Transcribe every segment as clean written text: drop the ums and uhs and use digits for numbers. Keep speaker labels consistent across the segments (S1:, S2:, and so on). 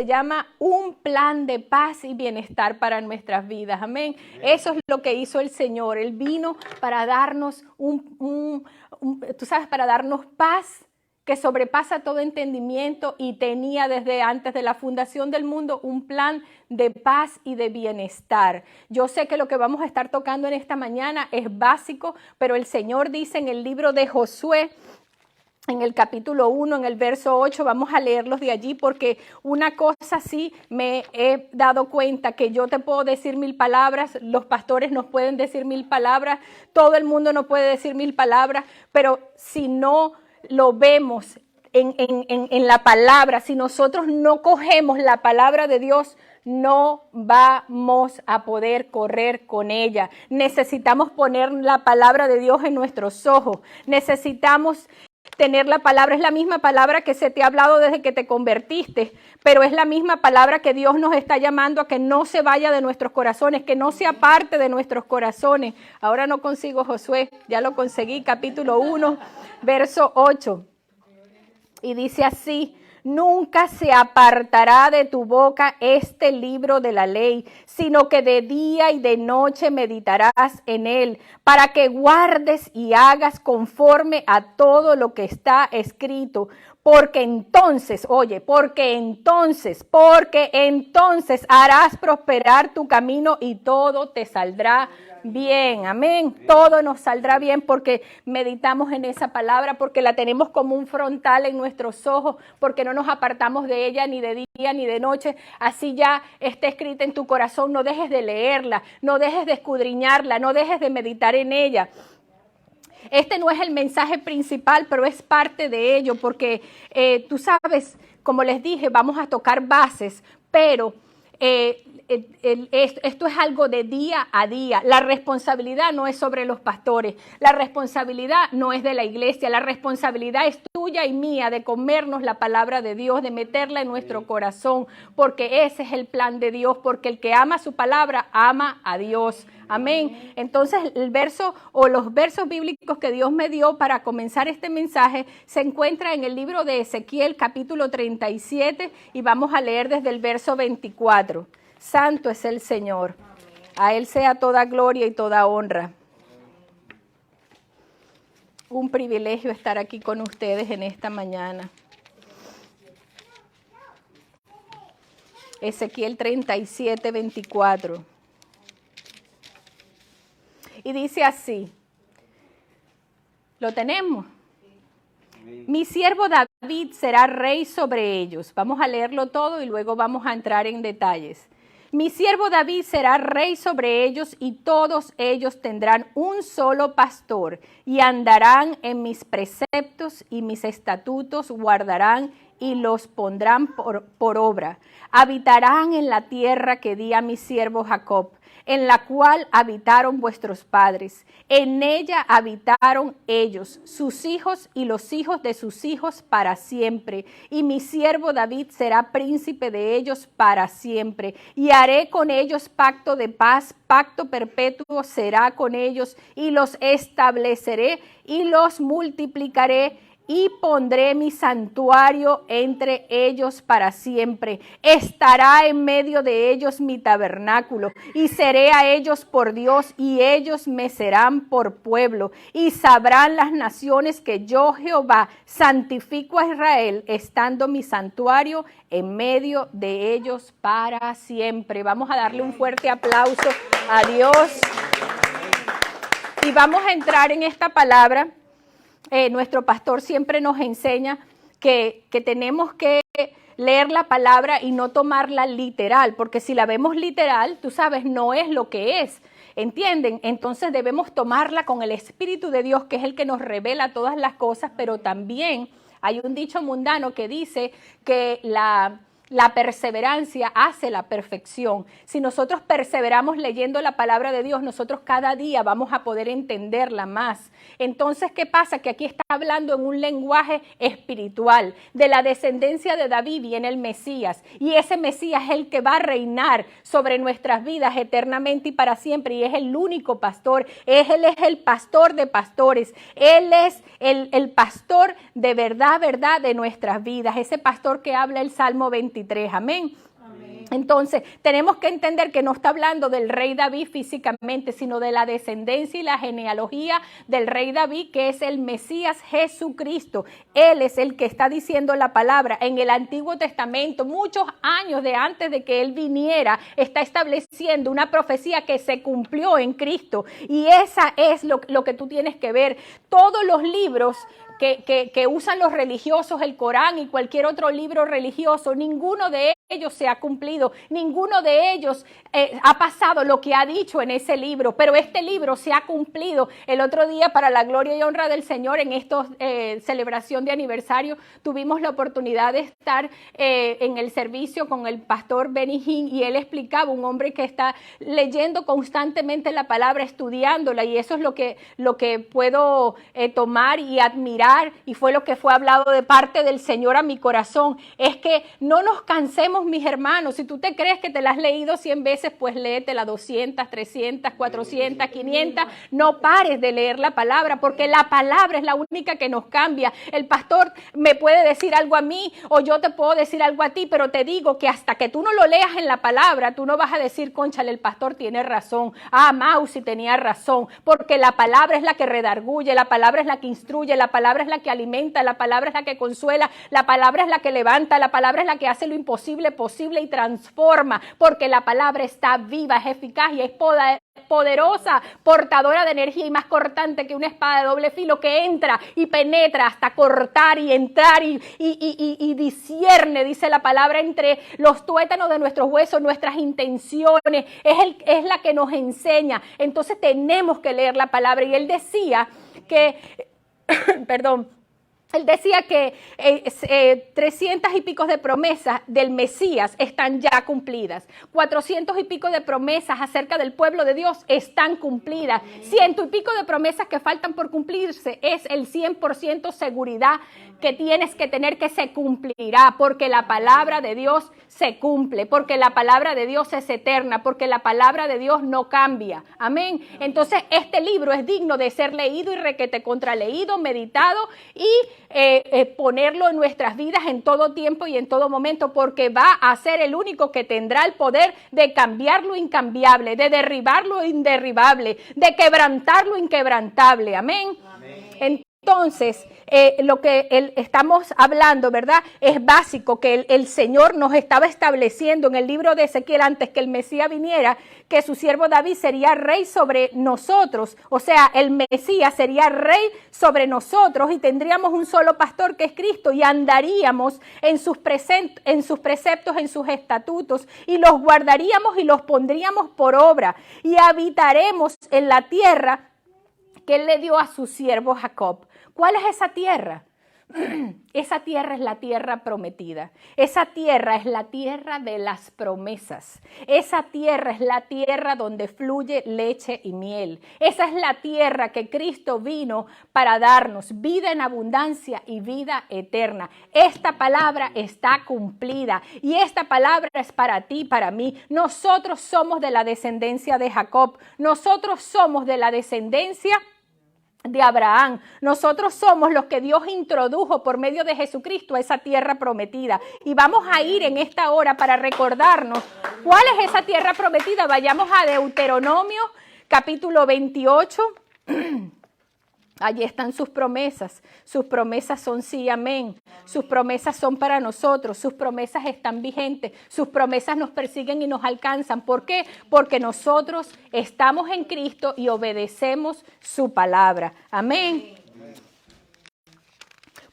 S1: se llama un plan de paz y bienestar para nuestras vidas. Amén. Eso es lo que hizo el Señor. Él vino para darnos para darnos paz que sobrepasa todo entendimiento, y tenía desde antes de la fundación del mundo un plan de paz y de bienestar. Yo sé que lo que vamos a estar tocando en esta mañana es básico, pero el Señor dice en el libro de Josué, en el capítulo 1, en el verso 8, vamos a leerlos de allí, porque una cosa sí me he dado cuenta, que yo te puedo decir 1000 palabras, los pastores nos pueden decir 1000 palabras, todo el mundo nos puede decir 1000 palabras, pero si no lo vemos en la palabra, si nosotros no cogemos la palabra de Dios, no vamos a poder correr con ella. Necesitamos poner la palabra de Dios en nuestros ojos, necesitamos tener la palabra. Es la misma palabra que se te ha hablado desde que te convertiste, pero es la misma palabra que Dios nos está llamando a que no se vaya de nuestros corazones, que no sea parte de nuestros corazones. Ahora no consigo Josué, ya lo conseguí, capítulo 1, verso 8. Y dice así: nunca se apartará de tu boca este libro de la ley, sino que de día y de noche meditarás en él, para que guardes y hagas conforme a todo lo que está escrito. Porque entonces harás prosperar tu camino y todo te saldrá bien. Amén. Todo nos saldrá bien porque meditamos en esa palabra, porque la tenemos como un frontal en nuestros ojos, porque no nos apartamos de ella ni de día ni de noche. Así ya está escrita en tu corazón. No dejes de leerla, no dejes de escudriñarla, no dejes de meditar en ella. Este no es el mensaje principal, pero es parte de ello, porque tú sabes, como les dije, vamos a tocar bases, pero esto es algo de día a día. La responsabilidad no es sobre los pastores, la responsabilidad no es de la iglesia, la responsabilidad es tuya y mía de comernos la palabra de Dios, de meterla en nuestro corazón, porque ese es el plan de Dios, porque el que ama su palabra ama a Dios. Amén. Entonces el verso o los versos bíblicos que Dios me dio para comenzar este mensaje se encuentra en el libro de Ezequiel, capítulo 37, y vamos a leer desde el verso 24. Santo es el Señor. A Él sea toda gloria y toda honra. Un privilegio estar aquí con ustedes en esta mañana. Ezequiel 37, 24. Y dice así, ¿lo tenemos? Mi siervo David será rey sobre ellos. Vamos a leerlo todo y luego vamos a entrar en detalles. Mi siervo David será rey sobre ellos, y todos ellos tendrán un solo pastor, y andarán en mis preceptos y mis estatutos guardarán y los pondrán por obra. Habitarán en la tierra que di a mi siervo Jacob, en la cual habitaron vuestros padres. En ella habitaron ellos, sus hijos y los hijos de sus hijos para siempre. Y mi siervo David será príncipe de ellos para siempre. Y haré con ellos pacto de paz, pacto perpetuo será con ellos, y los estableceré y los multiplicaré, y pondré mi santuario entre ellos para siempre. Estará en medio de ellos mi tabernáculo, y seré a ellos por Dios, y ellos me serán por pueblo. Y sabrán las naciones que yo, Jehová, santifico a Israel, estando mi santuario en medio de ellos para siempre. Vamos a darle un fuerte aplauso a Dios. Y vamos a entrar en esta palabra. Nuestro pastor siempre nos enseña que tenemos que leer la palabra y no tomarla literal, porque si la vemos literal, tú sabes, no es lo que es, ¿entienden? Entonces debemos tomarla con el Espíritu de Dios, que es el que nos revela todas las cosas, pero también hay un dicho mundano que dice que la perseverancia hace la perfección. Si nosotros perseveramos leyendo la palabra de Dios, nosotros cada día vamos a poder entenderla más. Entonces, ¿qué pasa? Que aquí está hablando en un lenguaje espiritual. De la descendencia de David viene el Mesías, y ese Mesías es el que va a reinar sobre nuestras vidas eternamente y para siempre, y es el único pastor. Él es el pastor de pastores. Él es el pastor de verdad de nuestras vidas. Ese pastor que habla el Salmo 23. 23. Amén. Entonces, tenemos que entender que no está hablando del rey David físicamente, sino de la descendencia y la genealogía del rey David, que es el Mesías Jesucristo. Él es el que está diciendo la palabra. En el Antiguo Testamento, muchos años de antes de que él viniera, está estableciendo una profecía que se cumplió en Cristo. Y esa es lo que tú tienes que ver. Todos los libros que usan los religiosos, el Corán y cualquier otro libro religioso, ninguno de ellos se ha cumplido, ninguno de ellos ha pasado lo que ha dicho en ese libro, pero este libro se ha cumplido. El otro día, para la gloria y honra del Señor, en esta celebración de aniversario, tuvimos la oportunidad de estar en el servicio con el pastor Benny Hinn, y él explicaba, un hombre que está leyendo constantemente la palabra, estudiándola, y eso es lo que puedo tomar y admirar, y fue lo que fue hablado de parte del Señor a mi corazón, es que no nos cansemos, mis hermanos. Si tú te crees que te la has leído 100 veces, pues léetela 200, 300, 400, 500, no pares de leer la palabra, porque la palabra es la única que nos cambia. El pastor me puede decir algo a mí, o yo te puedo decir algo a ti, pero te digo que hasta que tú no lo leas en la palabra, tú no vas a decir, cónchale, el pastor tiene razón, Mausi tenía razón, porque la palabra es la que redarguye, la palabra es la que instruye, la palabra es la que alimenta, la palabra es la que consuela, la palabra es la que levanta, la palabra es la que hace lo imposible posible y transforma, porque la palabra está viva, es eficaz y es poderosa, portadora de energía y más cortante que una espada de doble filo, que entra y penetra hasta cortar y entrar y discierne, dice la palabra, entre los tuétanos de nuestros huesos, nuestras intenciones, es la que nos enseña. Entonces tenemos que leer la palabra, y él decía que perdón, él decía que 300 y pico de promesas del Mesías están ya cumplidas. 400 y pico de promesas acerca del pueblo de Dios están cumplidas. 100 y pico de promesas que faltan por cumplirse es el 100% seguridad que tienes que tener, que se cumplirá, porque la palabra de Dios se cumple, porque la palabra de Dios es eterna, porque la palabra de Dios no cambia. Amén. Entonces, este libro es digno de ser leído y requete contraleído, meditado y ponerlo en nuestras vidas en todo tiempo y en todo momento, porque va a ser el único que tendrá el poder de cambiar lo incambiable, de derribar lo inderribable, de quebrantar lo inquebrantable. Amén. Amén. Entonces, lo que estamos hablando, ¿verdad? Es básico, que el Señor nos estaba estableciendo en el libro de Ezequiel, antes que el Mesías viniera, que su siervo David sería rey sobre nosotros. O sea, el Mesías sería rey sobre nosotros, y tendríamos un solo pastor, que es Cristo, y andaríamos en sus preceptos, en sus estatutos, y los guardaríamos y los pondríamos por obra, y habitaremos en la tierra que él le dio a su siervo Jacob. ¿Cuál es esa tierra? Esa tierra es la tierra prometida. Esa tierra es la tierra de las promesas. Esa tierra es la tierra donde fluye leche y miel. Esa es la tierra que Cristo vino para darnos vida en abundancia y vida eterna. Esta palabra está cumplida, y esta palabra es para ti, para mí. Nosotros somos de la descendencia de Jacob. Nosotros somos de la descendencia de Abraham. Nosotros somos los que Dios introdujo por medio de Jesucristo a esa tierra prometida. Y vamos a ir en esta hora para recordarnos cuál es esa tierra prometida. Vayamos a Deuteronomio capítulo 28. Allí están sus promesas. Sus promesas son sí y amén. Sus promesas son para nosotros. Sus promesas están vigentes. Sus promesas nos persiguen y nos alcanzan. ¿Por qué? Porque nosotros estamos en Cristo y obedecemos su palabra. Amén.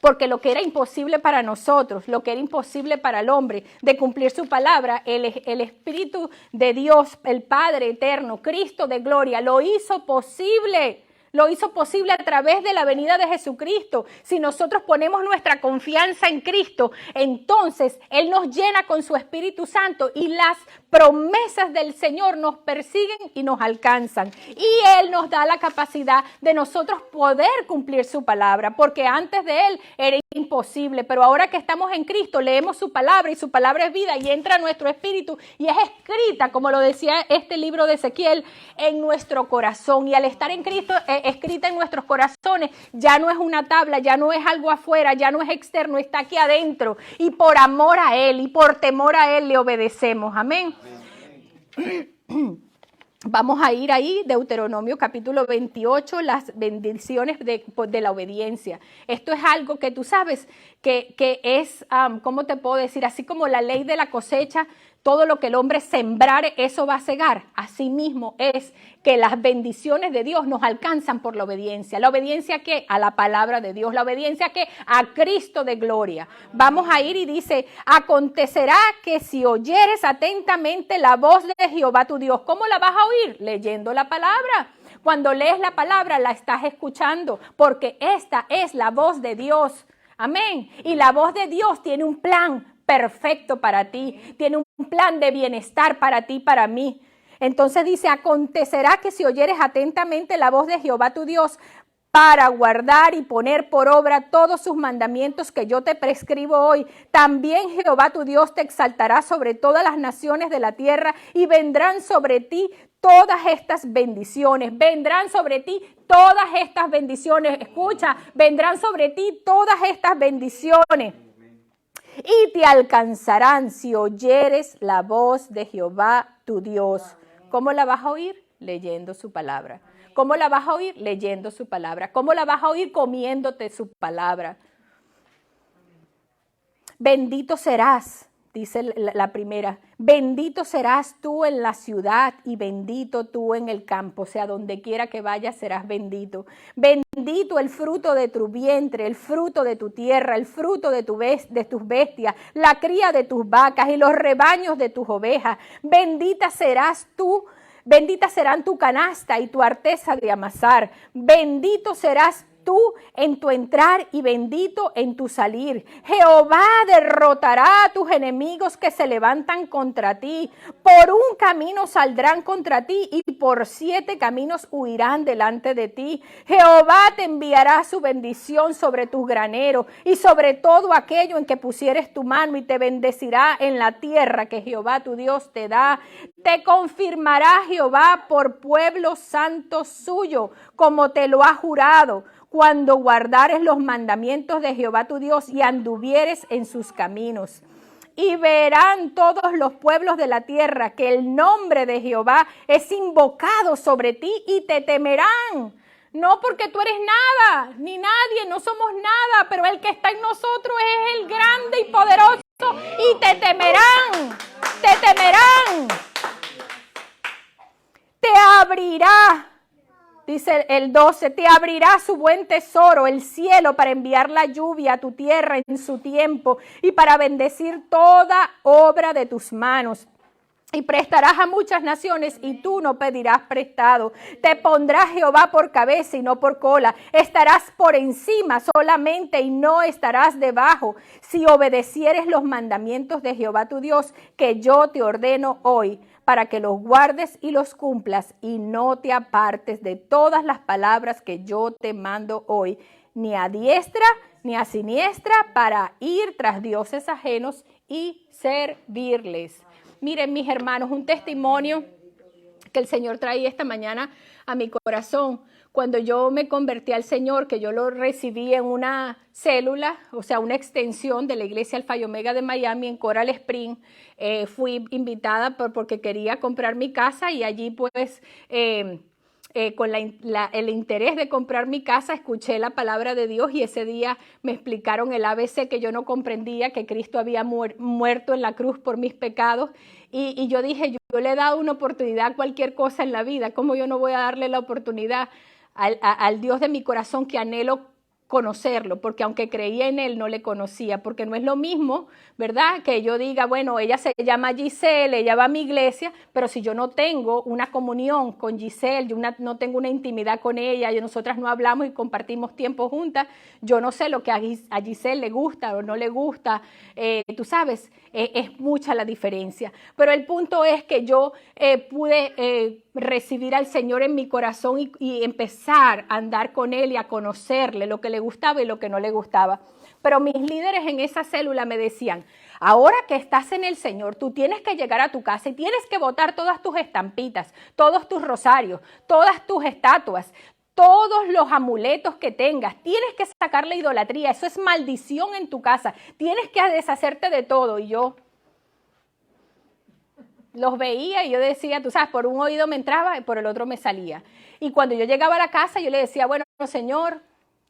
S1: Porque lo que era imposible para nosotros, lo que era imposible para el hombre de cumplir su palabra, el Espíritu de Dios, el Padre eterno, Cristo de gloria, lo hizo posible. Lo hizo posible a través de la venida de Jesucristo. Si nosotros ponemos nuestra confianza en Cristo, entonces Él nos llena con su Espíritu Santo, y las promesas del Señor nos persiguen y nos alcanzan. Y Él nos da la capacidad de nosotros poder cumplir su palabra, porque antes de Él era imposible. Pero ahora que estamos en Cristo, leemos su palabra, y su palabra es vida, y entra a nuestro espíritu, y es escrita, como lo decía este libro de Ezequiel, en nuestro corazón. Y al estar en Cristo, escrita en nuestros corazones, ya no es una tabla, ya no es algo afuera, ya no es externo, está aquí adentro. Y por amor a Él y por temor a Él le obedecemos. Amén. Vamos a ir ahí, Deuteronomio capítulo 28, las bendiciones de la obediencia. Esto es algo que tú sabes que es, ¿cómo te puedo decir? Así como la ley de la cosecha, todo lo que el hombre sembrare, eso va a segar. Así mismo es que las bendiciones de Dios nos alcanzan por la obediencia. ¿La obediencia qué? A la palabra de Dios. ¿La obediencia qué? A Cristo de gloria. Vamos a ir y dice, acontecerá que si oyeres atentamente la voz de Jehová tu Dios. ¿Cómo la vas a oír? Leyendo la palabra. Cuando lees la palabra la estás escuchando, porque esta es la voz de Dios. Amén. Y la voz de Dios tiene un plan perfecto para ti, tiene un plan de bienestar para ti, para mí. Entonces dice, acontecerá que si oyeres atentamente la voz de Jehová tu Dios para guardar y poner por obra todos sus mandamientos que yo te prescribo hoy, también Jehová tu Dios te exaltará sobre todas las naciones de la tierra y vendrán sobre ti todas estas bendiciones, vendrán sobre ti todas estas bendiciones. Escucha, vendrán sobre ti todas estas bendiciones. Y te alcanzarán si oyeres la voz de Jehová tu Dios. ¿Cómo la vas a oír? Leyendo su palabra. ¿Cómo la vas a oír? Leyendo su palabra. ¿Cómo la vas a oír? Comiéndote su palabra. Bendito serás, dice la primera. Bendito serás tú en la ciudad y bendito tú en el campo. O sea, donde quiera que vayas serás bendito. Bendito el fruto de tu vientre, el fruto de tu tierra, el fruto de tus bestias, la cría de tus vacas y los rebaños de tus ovejas. Bendita serás tú. Bendita serán tu canasta y tu arteza de amasar. Bendito serás tú en tu entrar y bendito en tu salir. Jehová derrotará a tus enemigos que se levantan contra ti. Por un camino saldrán contra ti y por 7 caminos huirán delante de ti. Jehová te enviará su bendición sobre tus graneros y sobre todo aquello en que pusieres tu mano y te bendecirá en la tierra que Jehová tu Dios te da. Te confirmará Jehová por pueblo santo suyo, como te lo ha jurado, cuando guardares los mandamientos de Jehová tu Dios y anduvieres en sus caminos. Y verán todos los pueblos de la tierra que el nombre de Jehová es invocado sobre ti y te temerán. No porque tú eres nada, ni nadie, no somos nada, pero el que está en nosotros es el grande y poderoso y te temerán, te temerán. Te abrirá. Dice el 12, te abrirá su buen tesoro, el cielo, para enviar la lluvia a tu tierra en su tiempo y para bendecir toda obra de tus manos. Y prestarás a muchas naciones y tú no pedirás prestado. Te pondrá Jehová por cabeza y no por cola. Estarás por encima solamente y no estarás debajo. Si obedecieres los mandamientos de Jehová tu Dios, que yo te ordeno hoy, para que los guardes y los cumplas y no te apartes de todas las palabras que yo te mando hoy, ni a diestra ni a siniestra, para ir tras dioses ajenos y servirles. Miren, mis hermanos, un testimonio que el Señor traía esta mañana a mi corazón. Cuando yo me convertí al Señor, que yo lo recibí en una célula, o sea, una extensión de la iglesia Alfa y Omega de Miami en Coral Spring, fui invitada porque quería comprar mi casa y allí pues con el interés de comprar mi casa escuché la palabra de Dios y ese día me explicaron el ABC que yo no comprendía, que Cristo había muerto en la cruz por mis pecados y yo dije, yo le he dado una oportunidad a cualquier cosa en la vida, ¿cómo yo no voy a darle la oportunidad al Dios de mi corazón que anhelo conocerlo? Porque aunque creía en Él, no le conocía, porque no es lo mismo, ¿verdad? Que yo diga, bueno, ella se llama Giselle, ella va a mi iglesia, pero si yo no tengo una comunión con Giselle, yo no tengo una intimidad con ella, nosotras no hablamos y compartimos tiempo juntas, yo no sé lo que a Giselle le gusta o no le gusta, tú sabes, es mucha la diferencia. Pero el punto es que yo pude recibir al Señor en mi corazón y empezar a andar con Él y a conocerle lo que le gustaba y lo que no le gustaba. Pero mis líderes en esa célula me decían, ahora que estás en el Señor, tú tienes que llegar a tu casa y tienes que botar todas tus estampitas, todos tus rosarios, todas tus estatuas, todos los amuletos que tengas. Tienes que sacar la idolatría. Eso es maldición en tu casa. Tienes que deshacerte de todo. Y yo los veía y yo decía, tú sabes, por un oído me entraba y por el otro me salía. Y cuando yo llegaba a la casa, yo le decía, bueno, Señor,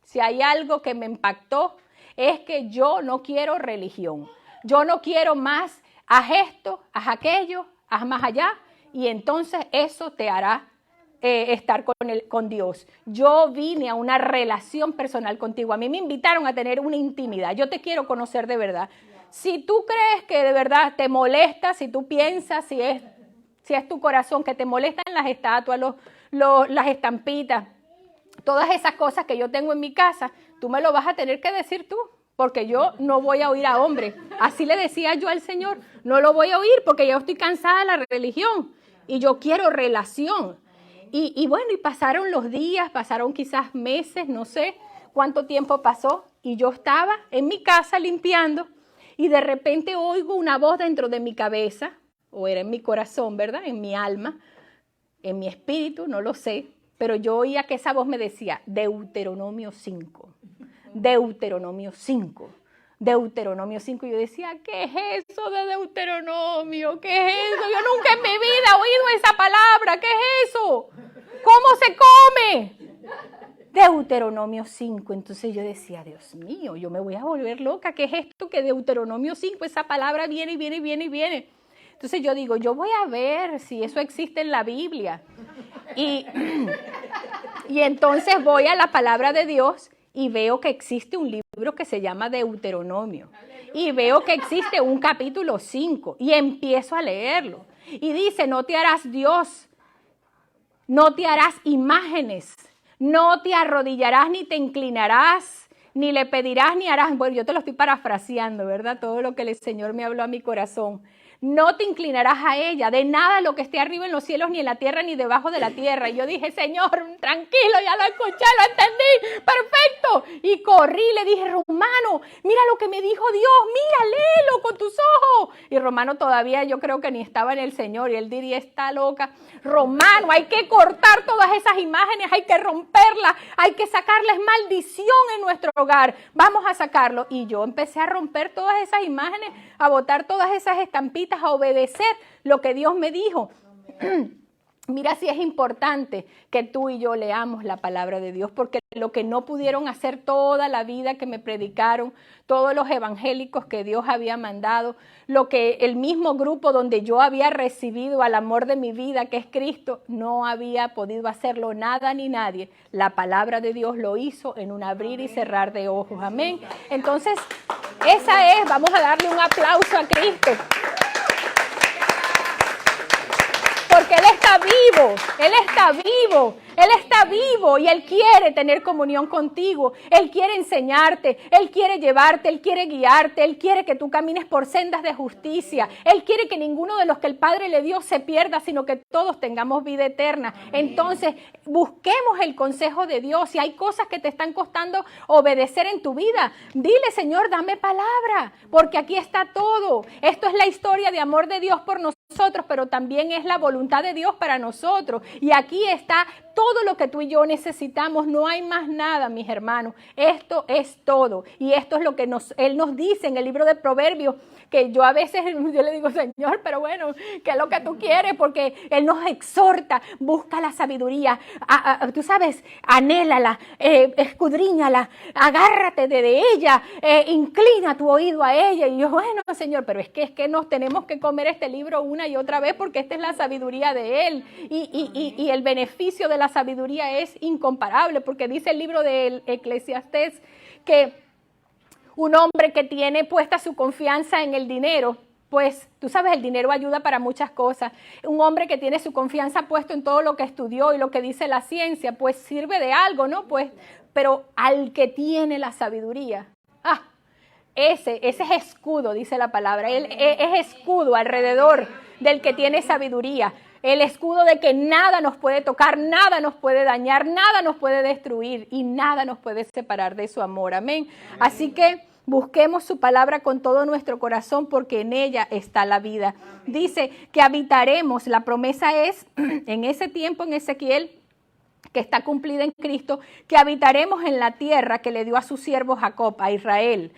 S1: si hay algo que me impactó, es que yo no quiero religión. Yo no quiero más, haz esto, haz aquello, haz más allá, y entonces eso te hará estar con Dios. Yo vine a una relación personal contigo. A mí me invitaron a tener una intimidad. Yo te quiero conocer de verdad. Si tú crees que de verdad te molesta, si tú piensas, si es tu corazón que te molestan las estatuas, las estampitas, todas esas cosas que yo tengo en mi casa, tú me lo vas a tener que decir tú, porque yo no voy a oír a hombres. Así le decía yo al Señor, no lo voy a oír porque yo estoy cansada de la religión y yo quiero relación. Y bueno, y pasaron los días, pasaron quizás meses, no sé cuánto tiempo pasó, y yo estaba en mi casa limpiando y de repente oigo una voz dentro de mi cabeza, o era en mi corazón, ¿verdad? En mi alma, en mi espíritu, no lo sé, pero yo oía que esa voz me decía, Deuteronomio 5, Deuteronomio 5, Deuteronomio 5. Y yo decía, ¿qué es eso de Deuteronomio? ¿Qué es eso? Yo nunca en mi vida he oído esa palabra. ¿Qué es eso? ¿Cómo se come? Deuteronomio 5. Entonces yo decía, Dios mío, yo me voy a volver loca. ¿Qué es esto que Deuteronomio 5? Esa palabra viene y viene y viene y viene. Entonces yo digo, yo voy a ver si eso existe en la Biblia. Y entonces voy a la palabra de Dios y veo que existe un libro que se llama Deuteronomio. Y veo que existe un capítulo 5 y empiezo a leerlo. Y dice, no te harás Dios, no te harás imágenes, no te arrodillarás ni te inclinarás, ni le pedirás ni harás. Bueno, yo te lo estoy parafraseando, ¿verdad? Todo lo que el Señor me habló a mi corazón. No te inclinarás a ella, de nada lo que esté arriba en los cielos, ni en la tierra, ni debajo de la tierra. Y yo dije, Señor, tranquilo, ya lo escuché, lo entendí, perfecto. Y corrí, le dije, Romano, mira lo que me dijo Dios, mira, léelo con tus ojos. Y Romano todavía yo creo que ni estaba en el Señor, y él diría, está loca. Romano, hay que cortar todas esas imágenes, hay que romperlas, hay que sacarles maldición en nuestro hogar. Vamos a sacarlo. Y yo empecé a romper todas esas imágenes, a botar todas esas estampitas, a obedecer lo que Dios me dijo. Mira si es importante que tú y yo leamos la palabra de Dios, porque lo que no pudieron hacer toda la vida que me predicaron, todos los evangélicos que Dios había mandado, lo que el mismo grupo donde yo había recibido al amor de mi vida, que es Cristo, no había podido hacerlo nada ni nadie. La palabra de Dios lo hizo en un abrir y cerrar de ojos. Amén. Entonces, esa es, vamos a darle un aplauso a Cristo. Porque Él está vivo, Él está vivo, Él está vivo y Él quiere tener comunión contigo. Él quiere enseñarte, Él quiere llevarte, Él quiere guiarte, Él quiere que tú camines por sendas de justicia. Él quiere que ninguno de los que el Padre le dio se pierda, sino que todos tengamos vida eterna. Entonces, busquemos el consejo de Dios. Si hay cosas que te están costando obedecer en tu vida, dile, Señor, dame palabra, porque aquí está todo. Esto es la historia de amor de Dios por nosotros, pero también es la voluntad de Dios para nosotros. Y aquí está todo lo que tú y yo necesitamos. No hay más nada, mis hermanos. Esto es todo. Y esto es lo que Él nos dice en el libro de Proverbios, que yo a veces yo le digo, Señor, pero bueno, ¿qué es lo que tú quieres? Porque Él nos exhorta, busca la sabiduría, tú sabes, anhélala, escudriñala, agárrate de ella, inclina tu oído a ella. Y yo, bueno, Señor, pero es que nos tenemos que comer este libro una y otra vez, porque esta es la sabiduría de Él. Y el beneficio de la sabiduría es incomparable, porque dice el libro de Eclesiastés que un hombre que tiene puesta su confianza en el dinero, pues tú sabes, el dinero ayuda para muchas cosas. Un hombre que tiene su confianza puesto en todo lo que estudió y lo que dice la ciencia, pues sirve de algo, ¿no? Pues, pero al que tiene la sabiduría, ese es escudo, dice la palabra. Él es escudo alrededor del que tiene sabiduría. El escudo de que nada nos puede tocar, nada nos puede dañar, nada nos puede destruir y nada nos puede separar de su amor. Amén. Así que busquemos su palabra con todo nuestro corazón, porque en ella está la vida. Dice que habitaremos, la promesa es en ese tiempo en Ezequiel, que está cumplida en Cristo, que habitaremos en la tierra que le dio a su siervo Jacob, a Israel.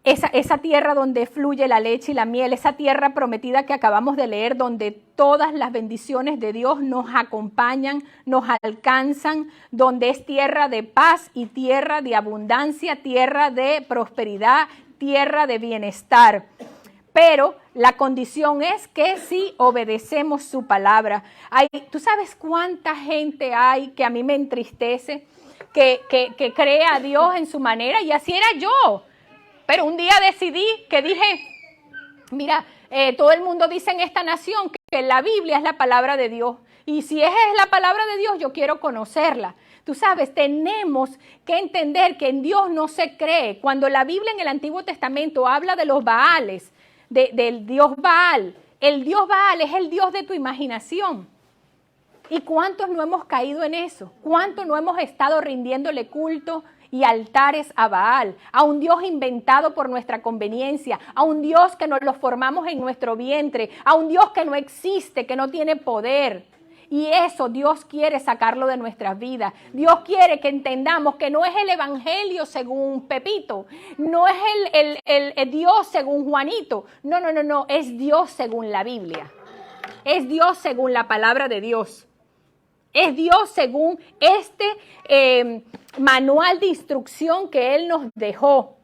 S1: Esa tierra donde fluye la leche y la miel, esa tierra prometida que acabamos de leer, donde todas las bendiciones de Dios nos acompañan, nos alcanzan, donde es tierra de paz y tierra de abundancia, tierra de prosperidad, tierra de bienestar. Pero la condición es que si obedecemos su palabra. ¿Tú sabes cuánta gente hay que a mí me entristece, que cree a Dios en su manera? Y así era yo. Pero un día decidí que dije, mira, todo el mundo dice en esta nación que la Biblia es la palabra de Dios. Y si es la palabra de Dios, yo quiero conocerla. Tú sabes, tenemos que entender que en Dios no se cree. Cuando la Biblia en el Antiguo Testamento habla de los Baales, del Dios Baal, el Dios Baal es el Dios de tu imaginación. ¿Y cuántos no hemos caído en eso? ¿Cuántos no hemos estado rindiéndole culto y altares a Baal, a un Dios inventado por nuestra conveniencia, a un Dios que nos lo formamos en nuestro vientre, a un Dios que no existe, que no tiene poder? Y eso Dios quiere sacarlo de nuestras vidas. Dios quiere que entendamos que no es el evangelio según Pepito, no es el Dios según Juanito, no, es Dios según la Biblia, es Dios según la palabra de Dios. Es Dios según este manual de instrucción que Él nos dejó.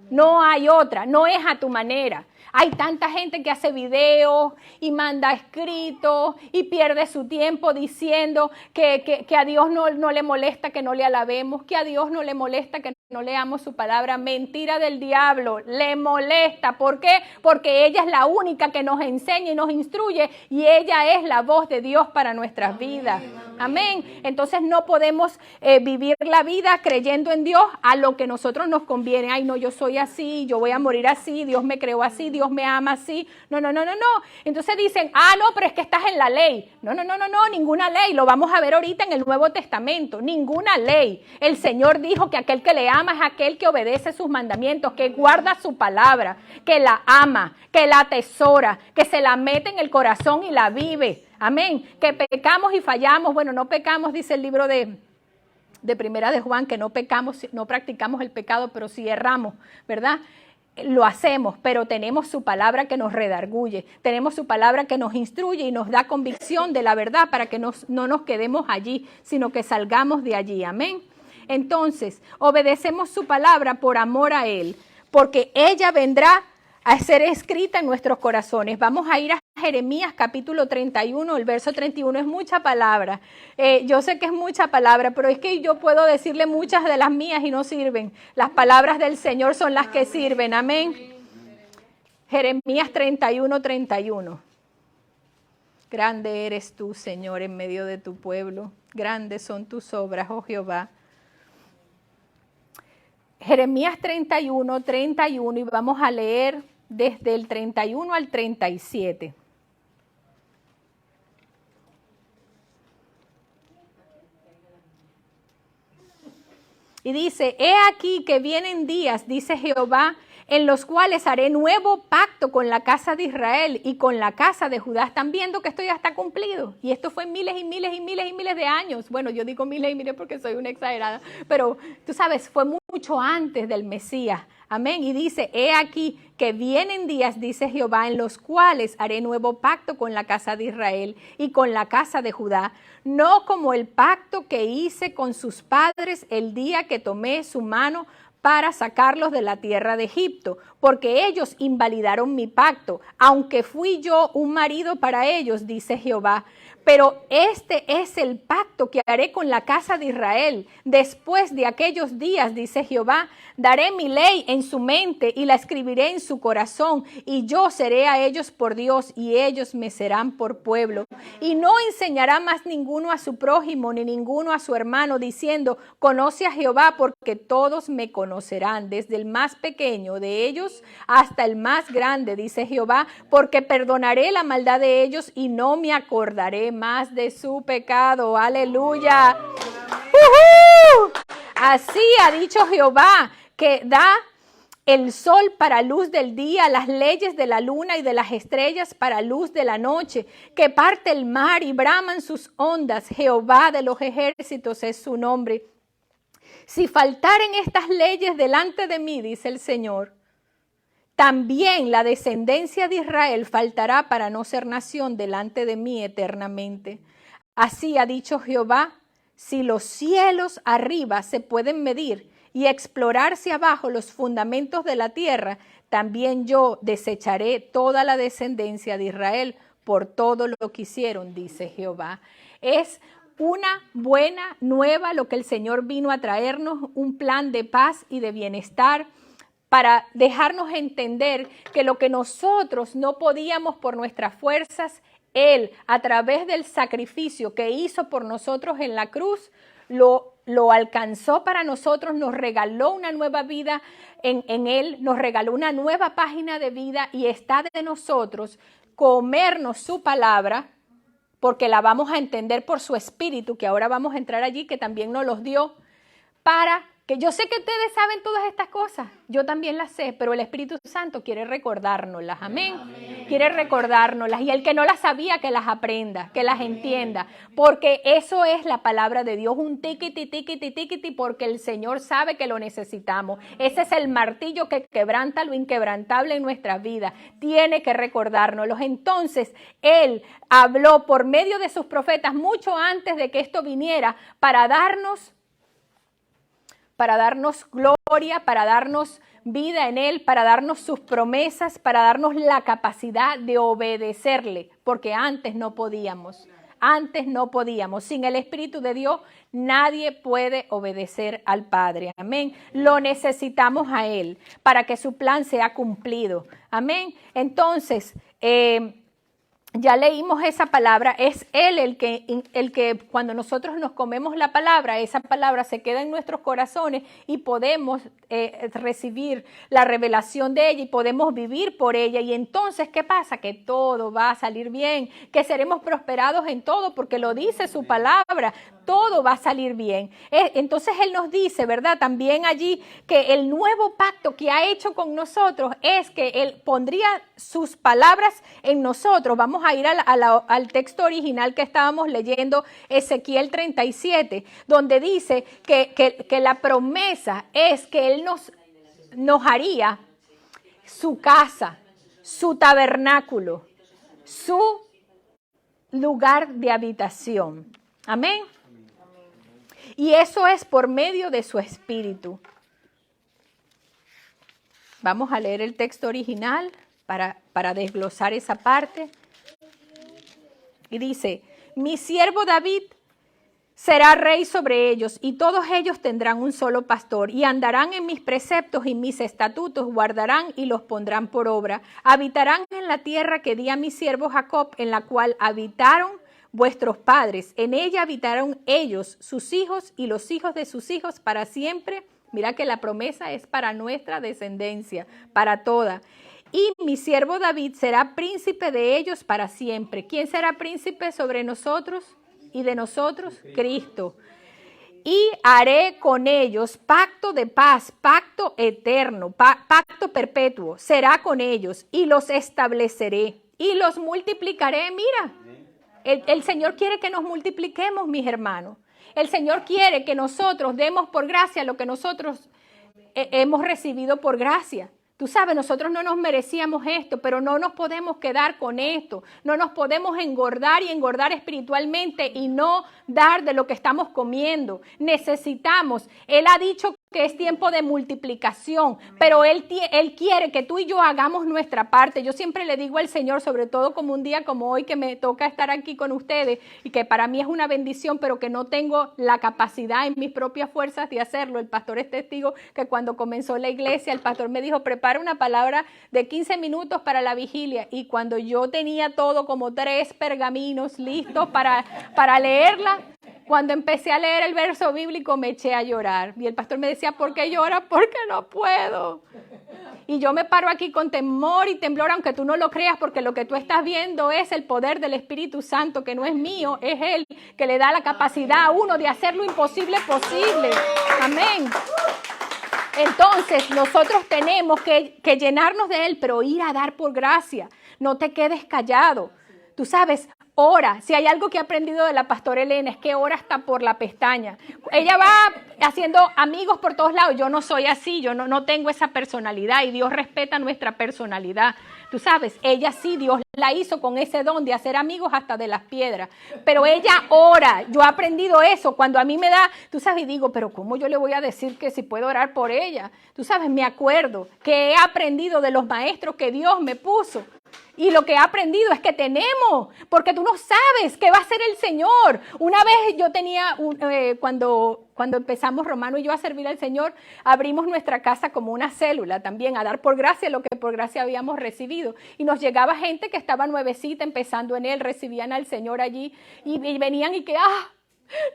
S1: No hay otra, no es a tu manera. Hay tanta gente que hace videos y manda escritos y pierde su tiempo diciendo que a Dios no le molesta que no le alabemos, que a Dios no le molesta que no leamos su palabra. Mentira del diablo, le molesta. ¿Por qué? Porque ella es la única que nos enseña y nos instruye y ella es la voz de Dios para nuestras vidas. Amén. Entonces no podemos vivir la vida creyendo en Dios a lo que nosotros nos conviene. Ay, no, yo soy así, yo voy a morir así, Dios me creó así, Dios me ama así. No. Entonces dicen, no, pero es que estás en la ley. No, ninguna ley. Lo vamos a ver ahorita en el Nuevo Testamento. Ninguna ley. El Señor dijo que aquel que le ama es aquel que obedece sus mandamientos, que guarda su palabra, que la ama, que la atesora, que se la mete en el corazón y la vive. Amén. Que pecamos y fallamos. Bueno, no pecamos, dice el libro de Primera de Juan, que no pecamos, no practicamos el pecado, pero sí erramos, ¿verdad? Lo hacemos, pero tenemos su palabra que nos redarguye, tenemos su palabra que nos instruye y nos da convicción de la verdad para que no nos quedemos allí, sino que salgamos de allí. Amén. Entonces, obedecemos su palabra por amor a Él, porque ella vendrá a ser escrita en nuestros corazones. Vamos a ir a Jeremías capítulo 31, el verso 31 es mucha palabra. Yo sé que es mucha palabra, pero es que yo puedo decirle muchas de las mías y no sirven. Las palabras del Señor son las que sirven. Amén. Jeremías 31, 31. Grande eres tú, Señor, en medio de tu pueblo. Grandes son tus obras, oh Jehová. Jeremías 31, 31 y vamos a leer desde el 31 al 37. Y dice, he aquí que vienen días, dice Jehová, en los cuales haré nuevo pacto con la casa de Israel y con la casa de Judá. Están viendo que esto ya está cumplido. Y esto fue miles y miles y miles y miles de años. Bueno, yo digo miles y miles porque soy una exagerada. Pero tú sabes, fue mucho antes del Mesías. Amén. Y dice, he aquí que vienen días, dice Jehová, en los cuales haré nuevo pacto con la casa de Israel y con la casa de Judá, no como el pacto que hice con sus padres el día que tomé su mano para sacarlos de la tierra de Egipto, porque ellos invalidaron mi pacto, aunque fui yo un marido para ellos, dice Jehová. Pero este es el pacto que haré con la casa de Israel. Después de aquellos días, dice Jehová, daré mi ley en su mente y la escribiré en su corazón, y yo seré a ellos por Dios, y ellos me serán por pueblo. Y no enseñará más ninguno a su prójimo, ni ninguno a su hermano, diciendo, conoce a Jehová, porque todos me conocerán, desde el más pequeño de ellos hasta el más grande, dice Jehová, porque perdonaré la maldad de ellos y no me acordaré más de su pecado. Aleluya. Así ha dicho Jehová, que da el sol para luz del día, las leyes de la luna y de las estrellas para luz de la noche, que parte el mar y braman sus ondas, Jehová de los ejércitos es su nombre. Si faltaren estas leyes delante de mí, dice el Señor, también la descendencia de Israel faltará para no ser nación delante de mí eternamente. Así ha dicho Jehová, si los cielos arriba se pueden medir y explorarse abajo los fundamentos de la tierra, también yo desecharé toda la descendencia de Israel por todo lo que hicieron, dice Jehová. Es una buena nueva lo que el Señor vino a traernos, un plan de paz y de bienestar, para dejarnos entender que lo que nosotros no podíamos por nuestras fuerzas, Él, a través del sacrificio que hizo por nosotros en la cruz, lo alcanzó para nosotros, nos regaló una nueva vida en Él, nos regaló una nueva página de vida y está de nosotros comernos su palabra, porque la vamos a entender por su espíritu, que ahora vamos a entrar allí, que también nos los dio, para que yo sé que ustedes saben todas estas cosas, yo también las sé, pero el Espíritu Santo quiere recordárnoslas, amén. Quiere recordárnoslas, y el que no las sabía, que las aprenda, que las entienda, porque eso es la palabra de Dios, un tiquiti, porque el Señor sabe que lo necesitamos. Ese es el martillo que quebranta lo inquebrantable en nuestras vidas, tiene que recordárnoslos. Entonces, Él habló por medio de sus profetas mucho antes de que esto viniera, para darnos gloria, para darnos vida en Él, para darnos sus promesas, para darnos la capacidad de obedecerle, porque antes no podíamos. Sin el Espíritu de Dios nadie puede obedecer al Padre, amén. Lo necesitamos a Él para que su plan sea cumplido, amén. Entonces, ya leímos esa palabra, es Él el que cuando nosotros nos comemos la palabra, esa palabra se queda en nuestros corazones y podemos recibir la revelación de ella y podemos vivir por ella. Y entonces, ¿qué pasa? Que todo va a salir bien, que seremos prosperados en todo, porque lo dice su palabra, todo va a salir bien. Entonces Él nos dice, ¿verdad? También allí que el nuevo pacto que ha hecho con nosotros es que Él pondría sus palabras en nosotros. Vamos a ir al texto original que estábamos leyendo, Ezequiel 37, donde dice que la promesa es que Él nos haría su casa, su tabernáculo, su lugar de habitación. Amén. Y eso es por medio de su Espíritu. Vamos a leer el texto original para desglosar esa parte. Y dice, mi siervo David será rey sobre ellos, y todos ellos tendrán un solo pastor, y andarán en mis preceptos y mis estatutos, guardarán y los pondrán por obra. Habitarán en la tierra que di a mi siervo Jacob, en la cual habitaron vuestros padres. En ella habitaron ellos, sus hijos y los hijos de sus hijos para siempre. Mira que la promesa es para nuestra descendencia, para toda. Y mi siervo David será príncipe de ellos para siempre. ¿Quién será príncipe sobre nosotros y de nosotros? Cristo. Y haré con ellos pacto de paz, pacto eterno, pacto perpetuo. Será con ellos y los estableceré y los multiplicaré. Mira, el Señor quiere que nos multipliquemos, mis hermanos. El Señor quiere que nosotros demos por gracia lo que nosotros hemos recibido por gracia. Tú sabes, nosotros no nos merecíamos esto, pero no nos podemos quedar con esto. No nos podemos engordar y engordar espiritualmente y no dar de lo que estamos comiendo. Necesitamos, Él ha dicho que es tiempo de multiplicación, pero Él quiere que tú y yo hagamos nuestra parte. Yo siempre le digo al Señor, sobre todo como un día como hoy que me toca estar aquí con ustedes y que para mí es una bendición, pero que no tengo la capacidad en mis propias fuerzas de hacerlo. El pastor es testigo que cuando comenzó la iglesia, el pastor me dijo, prepara una palabra de 15 minutos para la vigilia, y cuando yo tenía todo como 3 pergaminos listos para leerla, cuando empecé a leer el verso bíblico me eché a llorar. Y el pastor me decía, ¿por qué lloras? Porque no puedo. Y yo me paro aquí con temor y temblor, aunque tú no lo creas, porque lo que tú estás viendo es el poder del Espíritu Santo, que no es mío, es Él que le da la capacidad a uno de hacer lo imposible posible. Amén. Entonces, nosotros tenemos que llenarnos de Él, pero ir a dar por gracia. No te quedes callado. Tú sabes, ora. Si hay algo que he aprendido de la pastora Elena es que ora hasta por la pestaña. Ella va haciendo amigos por todos lados. Yo no soy así, yo no tengo esa personalidad y Dios respeta nuestra personalidad. Tú sabes, ella sí, Dios la hizo con ese don de hacer amigos hasta de las piedras. Pero ella ora. Yo he aprendido eso. Cuando a mí me da, tú sabes, y digo, pero ¿cómo yo le voy a decir que si puedo orar por ella? Tú sabes, me acuerdo que he aprendido de los maestros que Dios me puso. Y lo que he aprendido es que tenemos, porque tú no sabes qué va a hacer el Señor. Una vez yo tenía, cuando empezamos Romano y yo a servir al Señor, abrimos nuestra casa como una célula también, a dar por gracia lo que por gracia habíamos recibido. Y nos llegaba gente que estaba nuevecita, empezando en Él, recibían al Señor allí y venían y que,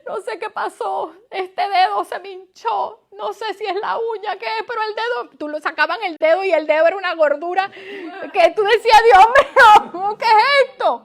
S1: no sé qué pasó, este dedo se me hinchó, no sé si es la uña, qué es, pero el dedo, tú lo sacaban el dedo y el dedo era una gordura que tú decías, Dios mío, ¿qué es esto?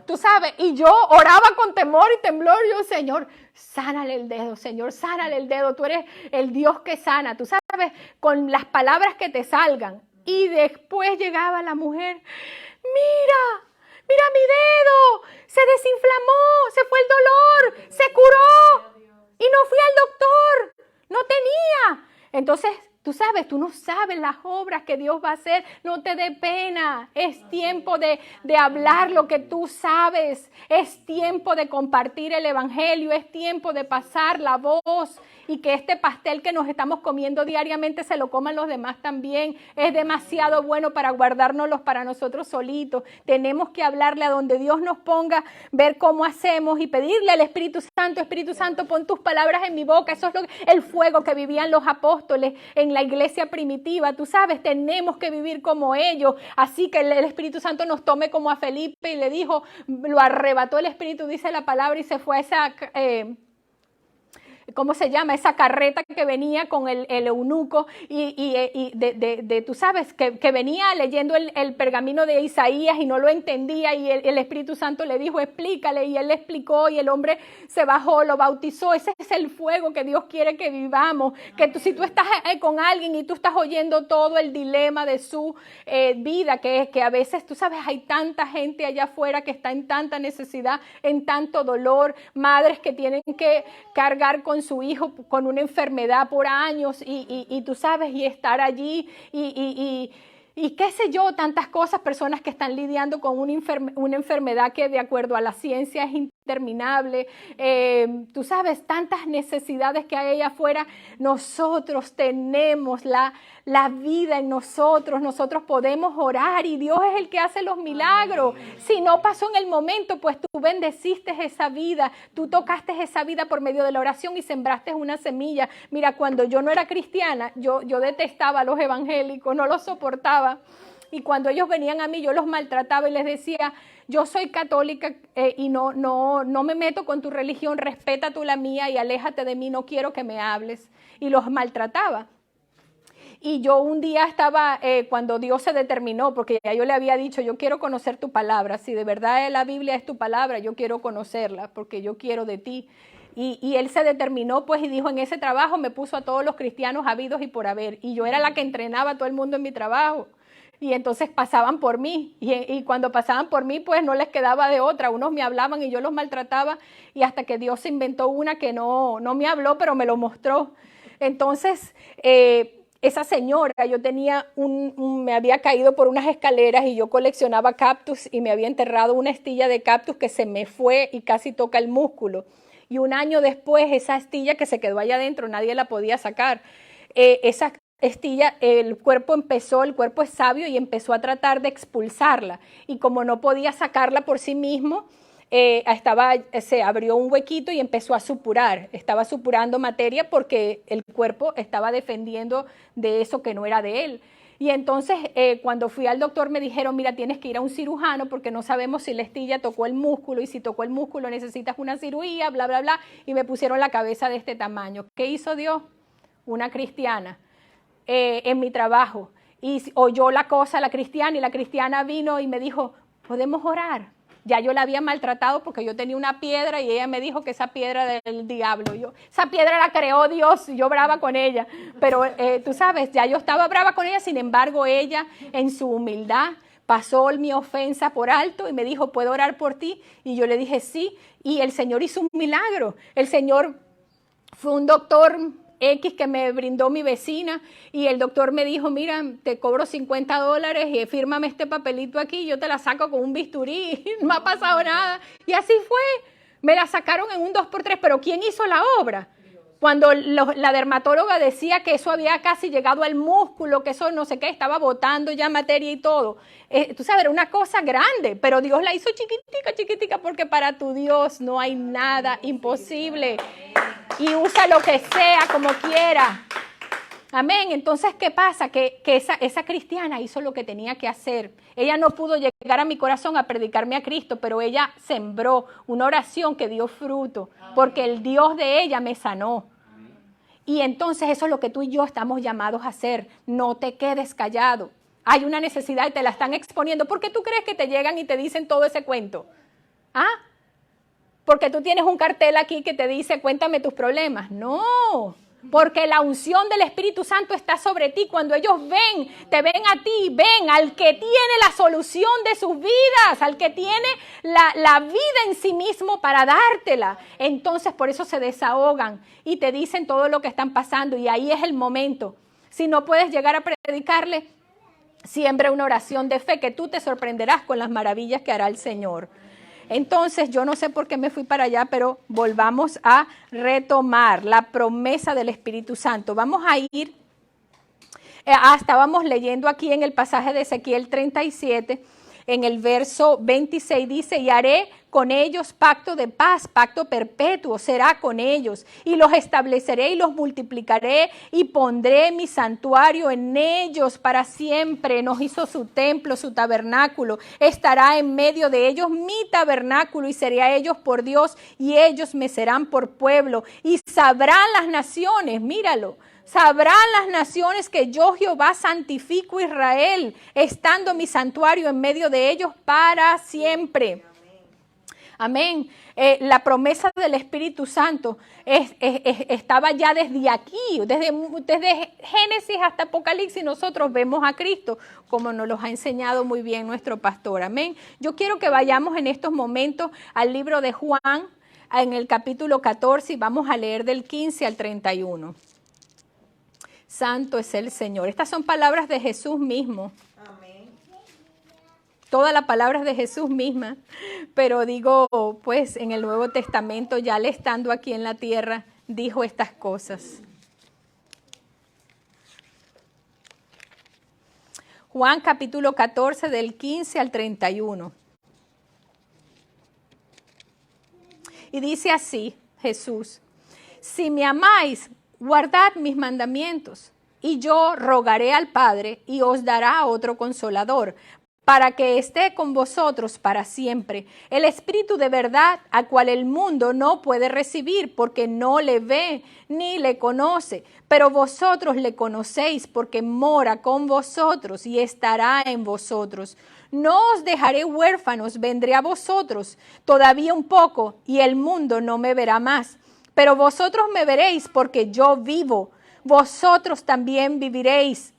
S1: Tú sabes, y yo oraba con temor y temblor, yo, Señor, sánale el dedo, Señor, sánale el dedo, tú eres el Dios que sana, tú sabes, con las palabras que te salgan. Y después llegaba la mujer, mira mi dedo, se desinflamó, se fue el dolor, se curó y no fui al doctor, no tenía. Entonces, tú sabes, tú no sabes las obras que Dios va a hacer, no te dé pena, es tiempo de hablar lo que tú sabes, es tiempo de compartir el evangelio, es tiempo de pasar la voz y que este pastel que nos estamos comiendo diariamente se lo coman los demás también. Es demasiado bueno para guardárnoslos para nosotros solitos. Tenemos que hablarle a donde Dios nos ponga, ver cómo hacemos y pedirle al Espíritu Santo, pon tus palabras en mi boca. Eso es el fuego que vivían los apóstoles en la iglesia primitiva. Tú sabes, tenemos que vivir como ellos. Así que el Espíritu Santo nos tome como a Felipe y le dijo, lo arrebató el Espíritu, dice la palabra, y se fue a esa... ¿cómo se llama? Esa carreta que venía con el eunuco tú sabes, que venía leyendo el pergamino de Isaías y no lo entendía y el Espíritu Santo le dijo, explícale, y él le explicó y el hombre se bajó, lo bautizó. Ese es el fuego que Dios quiere que vivamos, que si tú estás con alguien y tú estás oyendo todo el dilema de su vida, que a veces, tú sabes, hay tanta gente allá afuera que está en tanta necesidad, en tanto dolor, madres que tienen que cargar con su hijo con una enfermedad por años y tú sabes, y estar allí y qué sé yo, tantas cosas, personas que están lidiando con una enfermedad que de acuerdo a la ciencia es interminable, tú sabes, tantas necesidades que hay allá afuera. Nosotros tenemos la vida en nosotros podemos orar y Dios es el que hace los milagros. Si no pasó en el momento, pues tú bendeciste esa vida, tú tocaste esa vida por medio de la oración y sembraste una semilla. Mira, cuando yo no era cristiana, yo detestaba a los evangélicos, no los soportaba. Y cuando ellos venían a mí, yo los maltrataba y les decía, yo soy católica y no me meto con tu religión, respeta tú la mía y aléjate de mí, no quiero que me hables. Y los maltrataba. Y yo un día estaba, cuando Dios se determinó, porque ya yo le había dicho, yo quiero conocer tu palabra, si de verdad la Biblia es tu palabra, yo quiero conocerla, porque yo quiero de ti. Y él se determinó, pues, y dijo, en ese trabajo me puso a todos los cristianos habidos y por haber. Y yo era la que entrenaba a todo el mundo en mi trabajo. Y entonces pasaban por mí. Y cuando pasaban por mí, pues, no les quedaba de otra. Unos me hablaban y yo los maltrataba. Y hasta que Dios se inventó una que no me habló, pero me lo mostró. Entonces, esa señora, yo tenía me había caído por unas escaleras y yo coleccionaba cactus y me había enterrado una astilla de cactus que se me fue y casi toca el músculo. Y un año después, esa astilla que se quedó allá adentro, nadie la podía sacar. Esa astilla, el cuerpo es sabio y empezó a tratar de expulsarla. Y como no podía sacarla por sí mismo, se abrió un huequito y empezó a supurar. Estaba supurando materia porque el cuerpo estaba defendiendo de eso que no era de él. Y entonces cuando fui al doctor me dijeron, mira, tienes que ir a un cirujano porque no sabemos si la astilla tocó el músculo y si tocó el músculo necesitas una cirugía, bla, bla, bla. Y me pusieron la cabeza de este tamaño. ¿Qué hizo Dios? Una cristiana en mi trabajo. Y oyó la cosa la cristiana y la cristiana vino y me dijo, ¿podemos orar? Ya yo la había maltratado porque yo tenía una piedra y ella me dijo que esa piedra era del diablo. Esa piedra la creó Dios y yo brava con ella. Pero tú sabes, ya yo estaba brava con ella, sin embargo ella en su humildad pasó mi ofensa por alto y me dijo, ¿puedo orar por ti? Y yo le dije sí, y el Señor hizo un milagro. El Señor fue un doctor X que me brindó mi vecina y el doctor me dijo, mira, te cobro $50 y fírmame este papelito aquí, yo te la saco con un bisturí, no ha pasado nada. Y así fue, me la sacaron en un 2x3, pero ¿quién hizo la obra? Cuando la dermatóloga decía que eso había casi llegado al músculo, que eso no sé qué, estaba botando ya materia y todo. Tú sabes, era una cosa grande, pero Dios la hizo chiquitica, chiquitica, porque para tu Dios no hay nada imposible. Y usa lo que sea, como quiera. Amén. Entonces, ¿qué pasa? Que esa cristiana hizo lo que tenía que hacer. Ella no pudo llegar a mi corazón a predicarme a Cristo, pero ella sembró una oración que dio fruto, porque el Dios de ella me sanó. Y entonces eso es lo que tú y yo estamos llamados a hacer. No te quedes callado. Hay una necesidad y te la están exponiendo. ¿Por qué tú crees que te llegan y te dicen todo ese cuento? ¿Ah? Porque tú tienes un cartel aquí que te dice, cuéntame tus problemas. No, porque la unción del Espíritu Santo está sobre ti. Cuando ellos ven, te ven a ti, ven al que tiene la solución de sus vidas, al que tiene la vida en sí mismo para dártela. Entonces por eso se desahogan y te dicen todo lo que están pasando y ahí es el momento. Si no puedes llegar a predicarle, siembra una oración de fe que tú te sorprenderás con las maravillas que hará el Señor. Entonces, yo no sé por qué me fui para allá, pero volvamos a retomar la promesa del Espíritu Santo. Vamos a ir, estábamos leyendo aquí en el pasaje de Ezequiel 37, en el verso 26 dice, y haré con ellos pacto de paz, pacto perpetuo será con ellos, y los estableceré y los multiplicaré, y pondré mi santuario en ellos para siempre. Nos hizo su templo, su tabernáculo, estará en medio de ellos mi tabernáculo, y seré a ellos por Dios, y ellos me serán por pueblo, y sabrán las naciones, míralo, sabrán las naciones que yo Jehová santifico a Israel, estando mi santuario en medio de ellos para siempre. Amén. La promesa del Espíritu Santo estaba ya desde aquí, desde Génesis hasta Apocalipsis. Nosotros vemos a Cristo como nos lo ha enseñado muy bien nuestro pastor. Amén. Yo quiero que vayamos en estos momentos al libro de Juan, en el capítulo 14, y vamos a leer del 15 al 31. Santo es el Señor. Estas son palabras de Jesús mismo. Amén. Toda la palabra es de Jesús misma, pero digo, pues en el Nuevo Testamento, ya él estando aquí en la tierra, dijo estas cosas. Juan capítulo 14 del 15 al 31. Y dice así Jesús, si me amáis, guardad mis mandamientos, y yo rogaré al Padre, y os dará otro consolador, para que esté con vosotros para siempre, el Espíritu de verdad, a cual el mundo no puede recibir, porque no le ve ni le conoce, pero vosotros le conocéis, porque mora con vosotros y estará en vosotros. No os dejaré huérfanos, vendré a vosotros todavía un poco, y el mundo no me verá más. Pero vosotros me veréis porque yo vivo, vosotros también viviréis.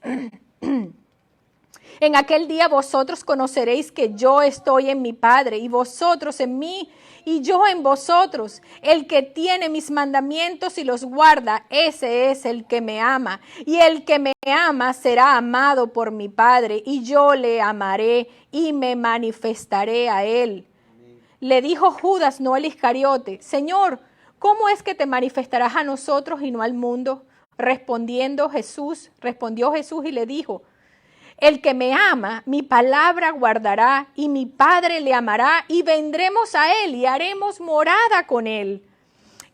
S1: En aquel día vosotros conoceréis que yo estoy en mi Padre, y vosotros en mí, y yo en vosotros. El que tiene mis mandamientos y los guarda, ese es el que me ama. Y el que me ama será amado por mi Padre, y yo le amaré y me manifestaré a él. Amén. Le dijo Judas, no el Iscariote, Señor, ¿cómo es que te manifestarás a nosotros y no al mundo? Respondió Jesús y le dijo, el que me ama, mi palabra guardará, y mi Padre le amará, y vendremos a él y haremos morada con él.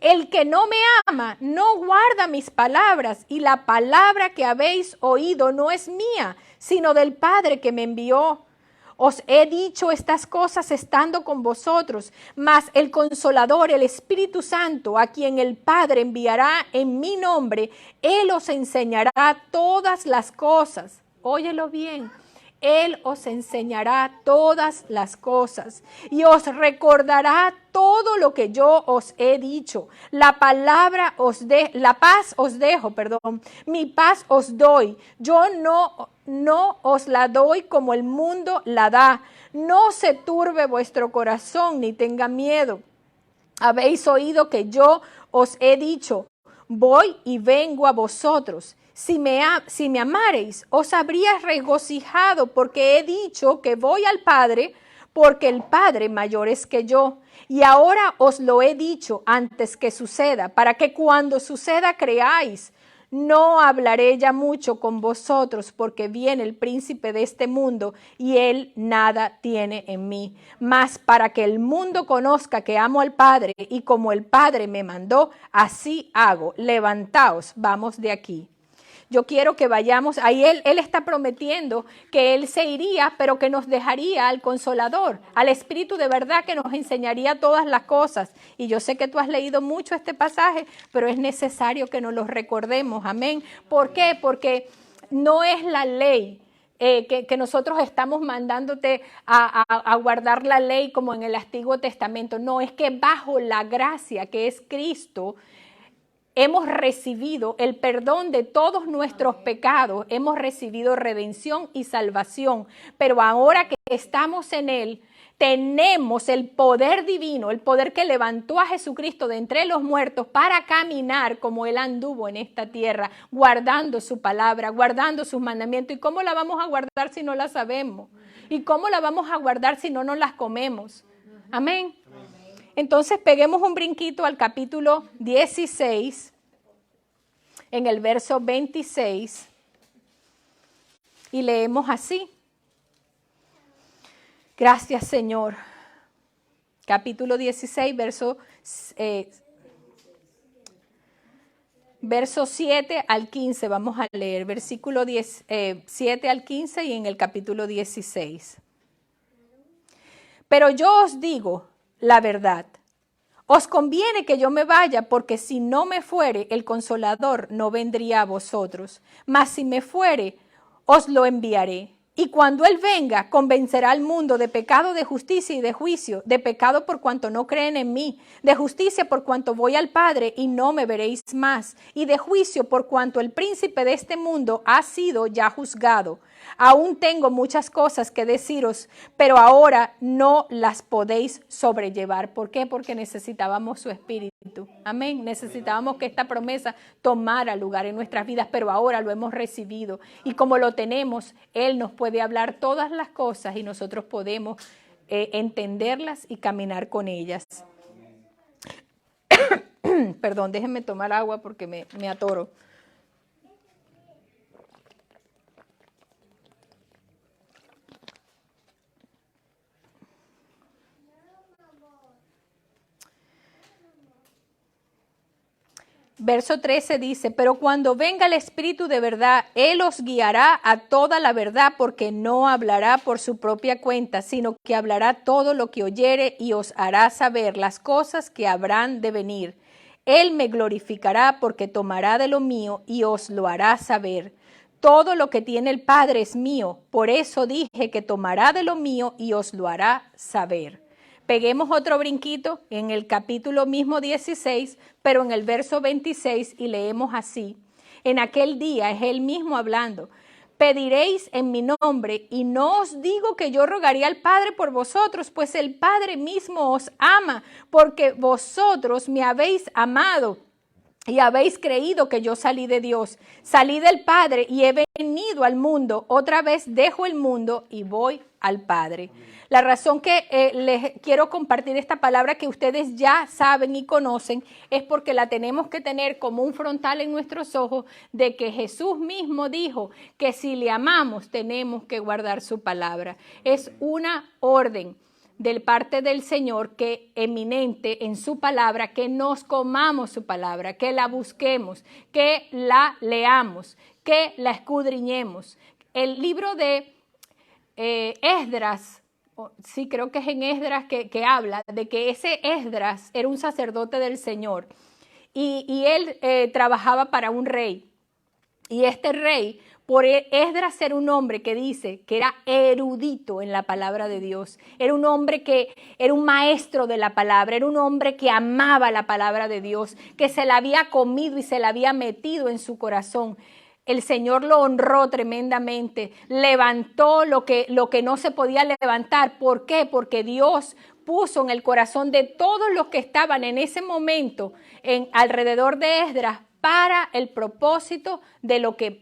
S1: El que no me ama, no guarda mis palabras, y la palabra que habéis oído no es mía, sino del Padre que me envió. Os he dicho estas cosas estando con vosotros, mas el Consolador, el Espíritu Santo, a quien el Padre enviará en mi nombre, Él os enseñará todas las cosas. Óyelo bien. Él os enseñará todas las cosas y os recordará todo lo que yo os he dicho. La paz os dejo, mi paz os doy. Yo no os la doy como el mundo la da. No se turbe vuestro corazón ni tenga miedo. Habéis oído que yo os he dicho, voy y vengo a vosotros. Si me amareis, os habría regocijado, porque he dicho que voy al Padre, porque el Padre mayor es que yo. Y ahora os lo he dicho antes que suceda, para que cuando suceda creáis. No hablaré ya mucho con vosotros, porque viene el príncipe de este mundo, y él nada tiene en mí. Mas para que el mundo conozca que amo al Padre, y como el Padre me mandó, así hago. Levantaos, vamos de aquí. Yo quiero que vayamos, ahí él está prometiendo que Él se iría, pero que nos dejaría al Consolador, al Espíritu de verdad que nos enseñaría todas las cosas. Y yo sé que tú has leído mucho este pasaje, pero es necesario que nos lo recordemos, amén. ¿Por qué? Porque no es la ley que nosotros estamos mandándote a guardar la ley como en el Antiguo Testamento. No, es que bajo la gracia que es Cristo, hemos recibido el perdón de todos nuestros pecados, hemos recibido redención y salvación, pero ahora que estamos en Él, tenemos el poder divino, el poder que levantó a Jesucristo de entre los muertos para caminar como Él anduvo en esta tierra, guardando su palabra, guardando sus mandamientos. ¿Y cómo la vamos a guardar si no la sabemos? ¿Y cómo la vamos a guardar si no nos las comemos? Amén. Entonces peguemos un brinquito al capítulo 16, en el verso 26, y leemos así. Gracias, Señor. Capítulo 16, verso 7 al 15, vamos a leer, versículo 7 al 15 y en el capítulo 16. Pero yo os digo la verdad. Os conviene que yo me vaya, porque si no me fuere, el Consolador no vendría a vosotros. Mas si me fuere, os lo enviaré. Y cuando Él venga, convencerá al mundo de pecado, de justicia y de juicio. De pecado por cuanto no creen en mí. De justicia por cuanto voy al Padre y no me veréis más. Y de juicio por cuanto el príncipe de este mundo ha sido ya juzgado. Aún tengo muchas cosas que deciros, pero ahora no las podéis sobrellevar. ¿Por qué? Porque necesitábamos su Espíritu. Amén. Necesitábamos que esta promesa tomara lugar en nuestras vidas, pero ahora lo hemos recibido. Y como lo tenemos, Él nos puede hablar todas las cosas y nosotros podemos entenderlas y caminar con ellas. Perdón, déjenme tomar agua porque me atoro. Verso 13 dice, pero cuando venga el Espíritu de verdad, Él os guiará a toda la verdad, porque no hablará por su propia cuenta, sino que hablará todo lo que oyere y os hará saber las cosas que habrán de venir. Él me glorificará, porque tomará de lo mío y os lo hará saber. Todo lo que tiene el Padre es mío, por eso dije que tomará de lo mío y os lo hará saber. Peguemos otro brinquito en el capítulo mismo 16, pero en el verso 26 y leemos así. En aquel día es Él mismo hablando. Pediréis en mi nombre y no os digo que yo rogaría al Padre por vosotros, pues el Padre mismo os ama, porque vosotros me habéis amado y habéis creído que yo salí de Dios. Salí del Padre y he venido al mundo. Otra vez dejo el mundo y voy al Padre. La razón que les quiero compartir esta palabra que ustedes ya saben y conocen es porque la tenemos que tener como un frontal en nuestros ojos de que Jesús mismo dijo que si le amamos tenemos que guardar su palabra. Es una orden de parte del Señor que eminente en su palabra, que nos comamos su palabra, que la busquemos, que la leamos, que la escudriñemos. El libro de Esdras, sí, creo que es en Esdras que habla de que ese Esdras era un sacerdote del Señor y él trabajaba para un rey. Y este rey, por Esdras ser un hombre que dice que era erudito en la palabra de Dios. Era un hombre que era un maestro de la palabra, era un hombre que amaba la palabra de Dios, que se la había comido y se la había metido en su corazón. El Señor lo honró tremendamente, levantó lo que no se podía levantar. ¿Por qué? Porque Dios puso en el corazón de todos los que estaban en ese momento alrededor de Esdras para el propósito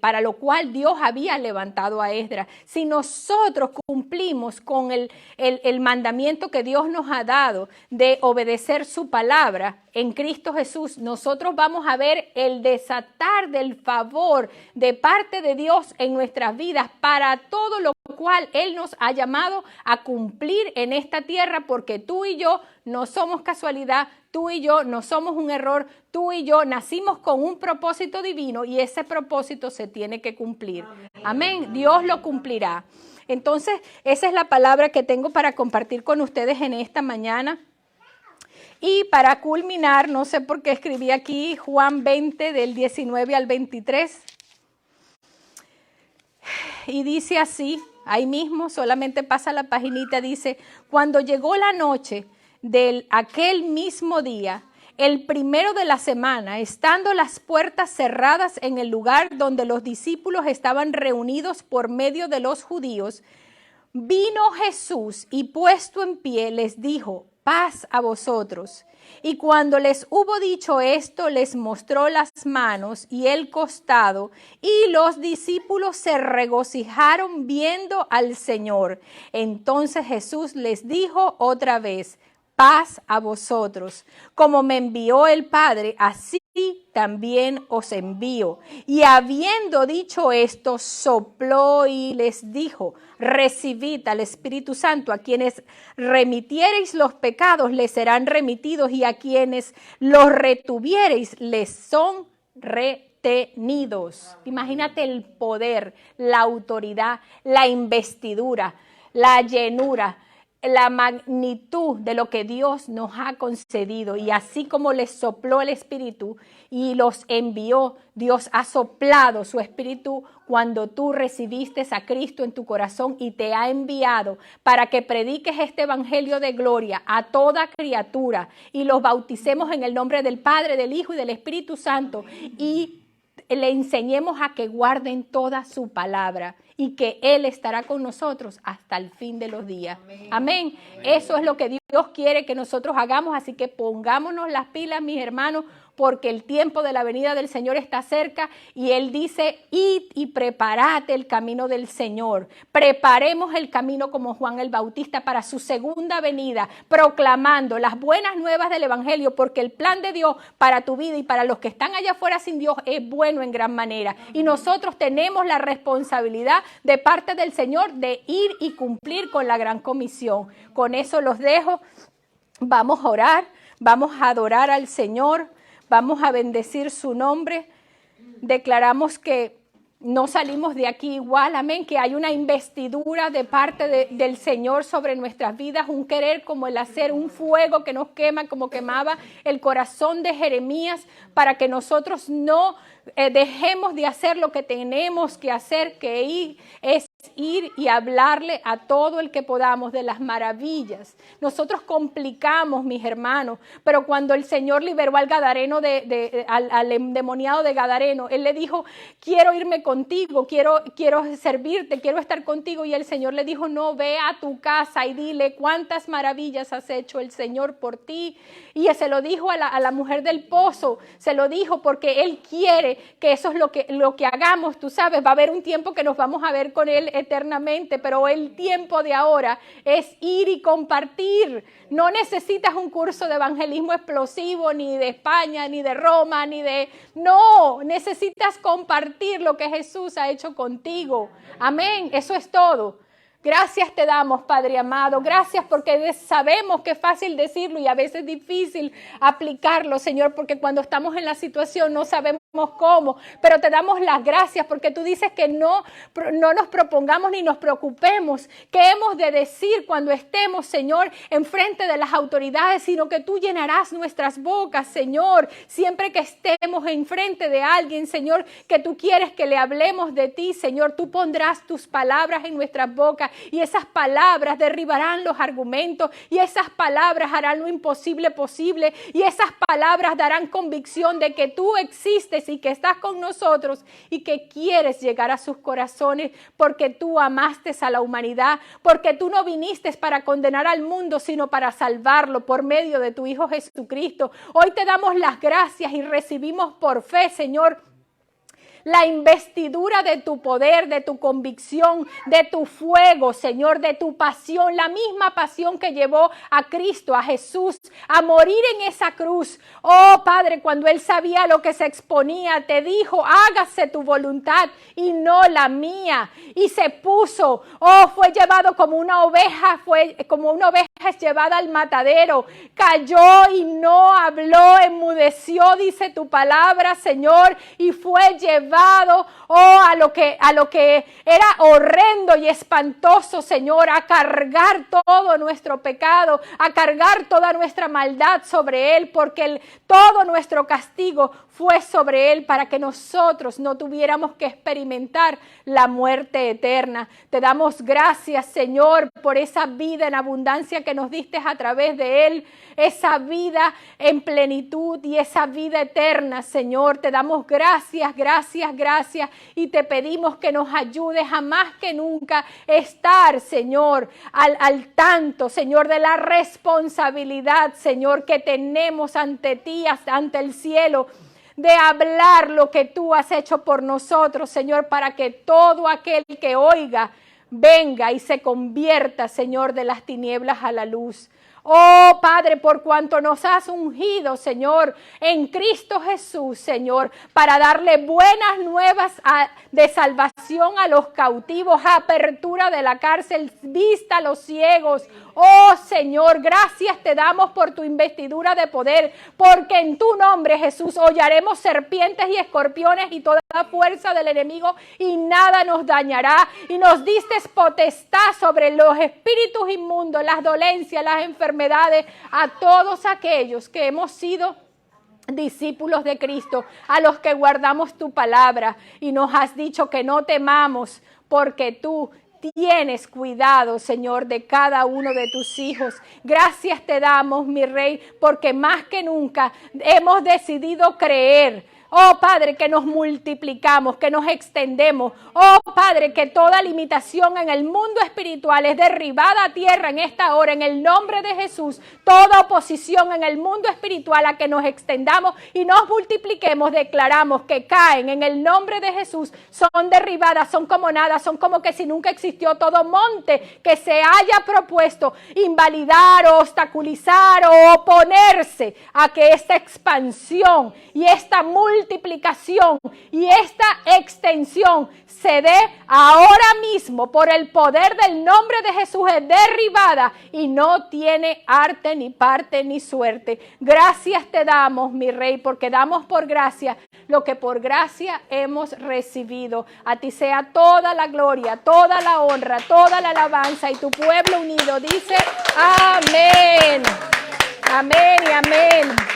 S1: para lo cual Dios había levantado a Esdras. Si nosotros cumplimos con el mandamiento que Dios nos ha dado de obedecer su palabra en Cristo Jesús, nosotros vamos a ver el desatar del favor de parte de Dios en nuestras vidas para todo lo cual Él nos ha llamado a cumplir en esta tierra, porque tú y yo no somos casualidad, tú y yo no somos un error, tú y yo nacimos con un propósito divino y ese propósito se tiene que cumplir. Amén. Dios lo cumplirá. Entonces, esa es la palabra que tengo para compartir con ustedes en esta mañana. Y para culminar, no sé por qué escribí aquí Juan 20 del 19 al 23. Y dice así, ahí mismo, solamente pasa la paginita, dice: cuando llegó la noche de aquel mismo día, el primero de la semana, estando las puertas cerradas en el lugar donde los discípulos estaban reunidos por medio de los judíos, vino Jesús y puesto en pie les dijo: paz a vosotros. Y cuando les hubo dicho esto, les mostró las manos y el costado, y los discípulos se regocijaron viendo al Señor. Entonces Jesús les dijo otra vez: paz a vosotros. Como me envió el Padre, así también os envío. Y habiendo dicho esto, sopló y les dijo: recibid al Espíritu Santo. A quienes remitiereis los pecados les serán remitidos, y a quienes los retuviereis les son retenidos. Imagínate el poder, la autoridad, la investidura, la llenura, la magnitud de lo que Dios nos ha concedido. Y así como les sopló el Espíritu y los envió, Dios ha soplado su Espíritu cuando tú recibiste a Cristo en tu corazón y te ha enviado para que prediques este evangelio de gloria a toda criatura y los bauticemos en el nombre del Padre, del Hijo y del Espíritu Santo, y le enseñemos a que guarden toda su palabra, y que Él estará con nosotros hasta el fin de los días. Amén. Amén. Eso es lo que Dios quiere que nosotros hagamos, así que pongámonos las pilas, mis hermanos, porque el tiempo de la venida del Señor está cerca, y Él dice: id y preparad el camino del Señor. Preparemos el camino como Juan el Bautista para su segunda venida, proclamando las buenas nuevas del Evangelio, porque el plan de Dios para tu vida y para los que están allá afuera sin Dios es bueno en gran manera. Y nosotros tenemos la responsabilidad de parte del Señor de ir y cumplir con la gran comisión. Con eso los dejo. Vamos a orar, vamos a adorar al Señor, vamos a bendecir su nombre. Declaramos que no salimos de aquí igual, amén, que hay una investidura de parte del Señor sobre nuestras vidas, un querer como el hacer, un fuego que nos quema como quemaba el corazón de Jeremías, para que nosotros no dejemos de hacer lo que tenemos que hacer, que es ir y hablarle a todo el que podamos de las maravillas. Nosotros complicamos, mis hermanos, pero cuando el Señor liberó al gadareno, al endemoniado de Gadareno, Él le dijo: quiero irme contigo, quiero servirte, quiero estar contigo, y el Señor le dijo: no, ve a tu casa y dile cuántas maravillas has hecho el Señor por ti. Y se lo dijo a la mujer del pozo, se lo dijo porque Él quiere que eso es lo que hagamos. Tú sabes, va a haber un tiempo que nos vamos a ver con Él eternamente, pero el tiempo de ahora es ir y compartir. No necesitas un curso de evangelismo explosivo, ni de España, ni de Roma, no, necesitas compartir lo que Jesús ha hecho contigo. Amén, eso es todo. Gracias te damos, Padre amado. Gracias porque sabemos que es fácil decirlo y a veces difícil aplicarlo, Señor, porque cuando estamos en la situación no sabemos cómo, pero te damos las gracias porque tú dices que no nos propongamos ni nos preocupemos qué hemos de decir cuando estemos, Señor, enfrente de las autoridades, sino que tú llenarás nuestras bocas, Señor, siempre que estemos enfrente de alguien, Señor, que tú quieres que le hablemos de ti, Señor, tú pondrás tus palabras en nuestras bocas y esas palabras derribarán los argumentos y esas palabras harán lo imposible posible y esas palabras darán convicción de que tú existes y que estás con nosotros y que quieres llegar a sus corazones porque tú amaste a la humanidad, porque tú no viniste para condenar al mundo, sino para salvarlo por medio de tu Hijo Jesucristo. Hoy te damos las gracias y recibimos por fe, Señor, la investidura de tu poder, de tu convicción, de tu fuego, Señor, de tu pasión, la misma pasión que llevó a Cristo, a Jesús, a morir en esa cruz. Oh, Padre, cuando Él sabía lo que se exponía, te dijo, hágase tu voluntad y no la mía. Y se puso, fue llevado como una oveja, es llevada al matadero, cayó y no habló, enmudeció, dice tu palabra, Señor, y fue llevado a lo que era horrendo y espantoso, Señor, a cargar todo nuestro pecado, a cargar toda nuestra maldad sobre Él, porque todo nuestro castigo fue sobre Él para que nosotros no tuviéramos que experimentar la muerte eterna. Te damos gracias, Señor, por esa vida en abundancia que nos diste a través de Él, esa vida en plenitud y esa vida eterna, Señor. Te damos gracias, gracias, gracias y te pedimos que nos ayudes a más que nunca estar, Señor, al tanto, Señor, de la responsabilidad, Señor, que tenemos ante ti, ante el cielo, de hablar lo que tú has hecho por nosotros, Señor, para que todo aquel que oiga venga y se convierta, Señor, de las tinieblas a la luz. Oh, Padre, por cuanto nos has ungido, Señor, en Cristo Jesús, Señor, para darle buenas nuevas de salvación a los cautivos, apertura de la cárcel, vista a los ciegos. Oh, Señor, gracias te damos por tu investidura de poder, porque en tu nombre, Jesús, hollaremos serpientes y escorpiones y toda fuerza del enemigo y nada nos dañará. Y nos diste potestad sobre los espíritus inmundos, las dolencias, las enfermedades, a todos aquellos que hemos sido discípulos de Cristo, a los que guardamos tu palabra y nos has dicho que no temamos porque tú tienes cuidado, Señor, de cada uno de tus hijos. Gracias te damos, mi Rey, porque más que nunca hemos decidido creer. Oh, Padre, que nos multiplicamos, que nos extendemos. Oh, Padre, que toda limitación en el mundo espiritual es derribada a tierra en esta hora, en el nombre de Jesús. Toda oposición en el mundo espiritual a que nos extendamos y nos multipliquemos, declaramos que caen en el nombre de Jesús. Son derribadas, son como nada, son como que si nunca existió. Todo monte que se haya propuesto invalidar o obstaculizar o oponerse a que esta expansión y esta multiplicación y esta extensión se dé ahora mismo por el poder del nombre de Jesús, es derribada y no tiene arte ni parte ni suerte. Gracias te damos, mi Rey, porque damos por gracia lo que por gracia hemos recibido. A ti sea toda la gloria, toda la honra, toda la alabanza, y tu pueblo unido dice amén. Amén y amén.